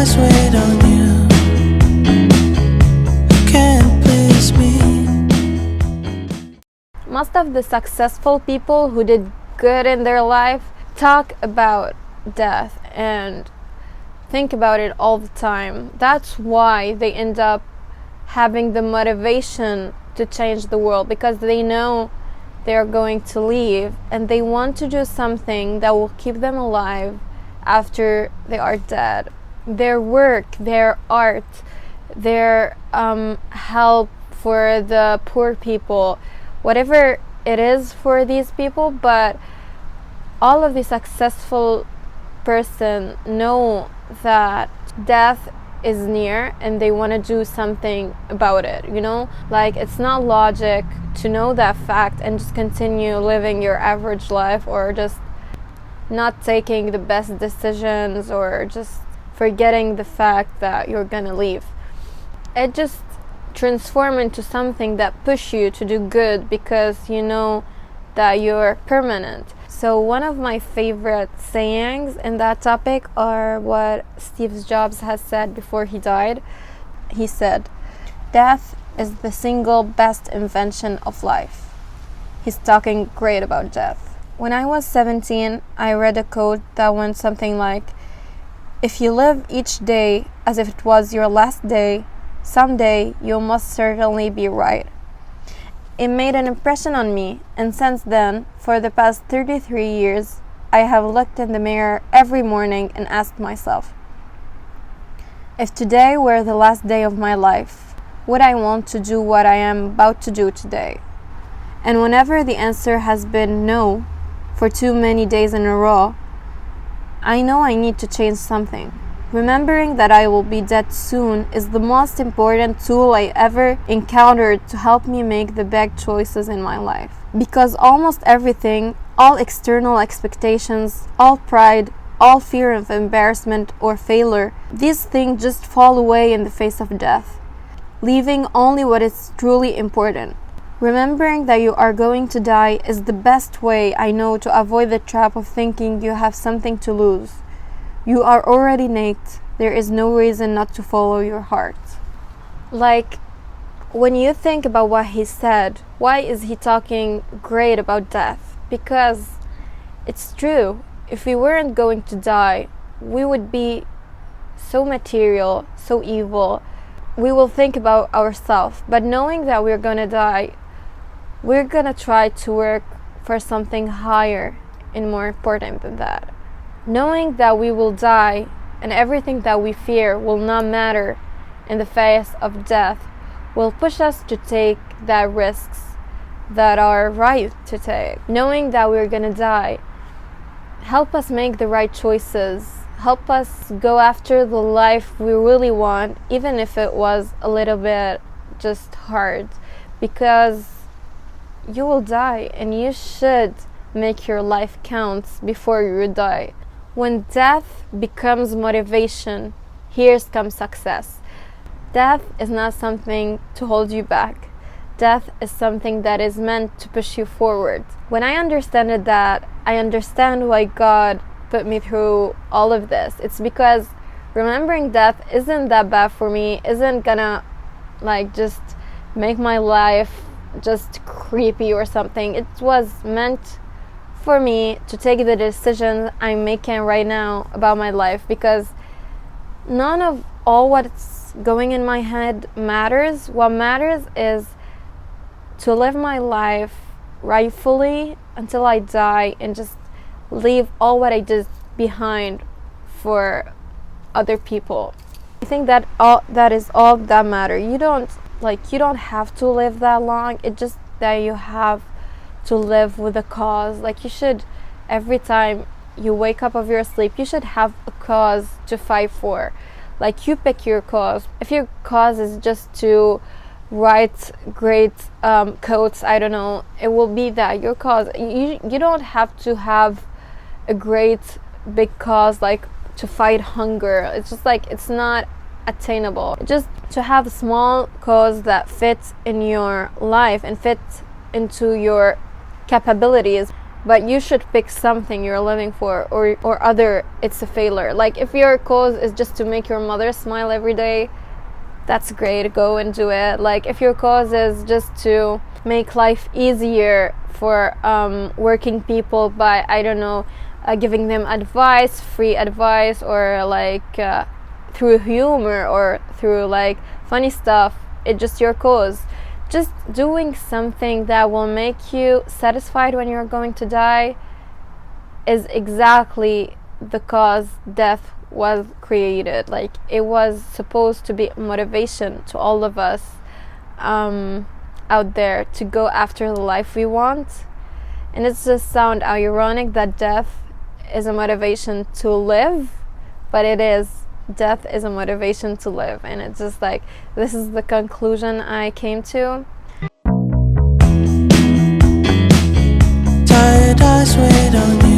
always wait on you. Can't please me. Most of the successful people who did good in their life talk about death and think about it all the time. That's why they end up having the motivation to change the world, because they know they're going to leave and they want to do something that will keep them alive after they are dead. Their work, their art, their help for the poor people, whatever it is for these people, but all of the successful person know that death is near and they want to do something about it, you know? Like, it's not logic to know that fact and just continue living your average life, or just not taking the best decisions, or just forgetting the fact that you're gonna leave. It just transforms into something that push you to do good, because you know that you're permanent. So one of my favorite sayings in that topic are what Steve Jobs has said before he died. He said, "Death is the single best invention of life." He's talking great about death. When I was 17, I read a quote that went something like, "If you live each day as if it was your last day, someday you'll most certainly be right." It made an impression on me, and since then, for the past 33 years, I have looked in the mirror every morning and asked myself, if today were the last day of my life, would I want to do what I am about to do today? And whenever the answer has been no, for too many days in a row, I know I need to change something. Remembering that I will be dead soon is the most important tool I ever encountered to help me make the big choices in my life. Because almost everything, all external expectations, all pride, all fear of embarrassment or failure, these things just fall away in the face of death, leaving only what is truly important. Remembering that you are going to die is the best way I know to avoid the trap of thinking you have something to lose. You are already naked. There is no reason not to follow your heart. Like, when you think about what he said, why is he talking great about death? Because it's true. If we weren't going to die, we would be so material, so evil. We will think about ourselves. But knowing that we're gonna die, we're gonna try to work for something higher and more important than that. Knowing that we will die and everything that we fear will not matter in the face of death will push us to take the risks that are right to take. Knowing that we're gonna die help us make the right choices, help us go after the life we really want, even if it was a little bit just hard, because you will die and you should make your life count before you die. When death becomes motivation, here comes success. Death is not something to hold you back. Death is something that is meant to push you forward. When I understand that, I understand why God put me through all of this. It's because remembering death isn't that bad for me, isn't gonna just make my life just creepy or something. It was meant for me to take the decision I'm making right now about my life, because none of all what's going in my head matters. What matters is to live my life rightfully until I die and just leave all what I did behind for other people. I think that is all that matters. You don't have to live that long. It's just that you have to live with a cause. You should, every time you wake up of your sleep, you should have a cause to fight for. You pick your cause. If your cause is just to write great quotes, I don't know, it will be that your cause. You don't have to have a great big cause to fight hunger. It's just it's not attainable. Just to have a small cause that fits in your life and fits into your capabilities, but you should pick something you're living for, or other it's a failure. Like if your cause is just to make your mother smile every day, that's great, go and do it. Like if your cause is just to make life easier for working people by, I don't know, giving them advice, free advice, or like through humor or through like funny stuff, it's just your cause. Just doing something that will make you satisfied when you're going to die is exactly the cause death was created. Like it was supposed to be motivation to all of us out there to go after the life we want. And it's just sound ironic that death is a motivation to live, but it is. Death is a motivation to live, and it's just like, this is the conclusion I came to. Tired eyes wait on you.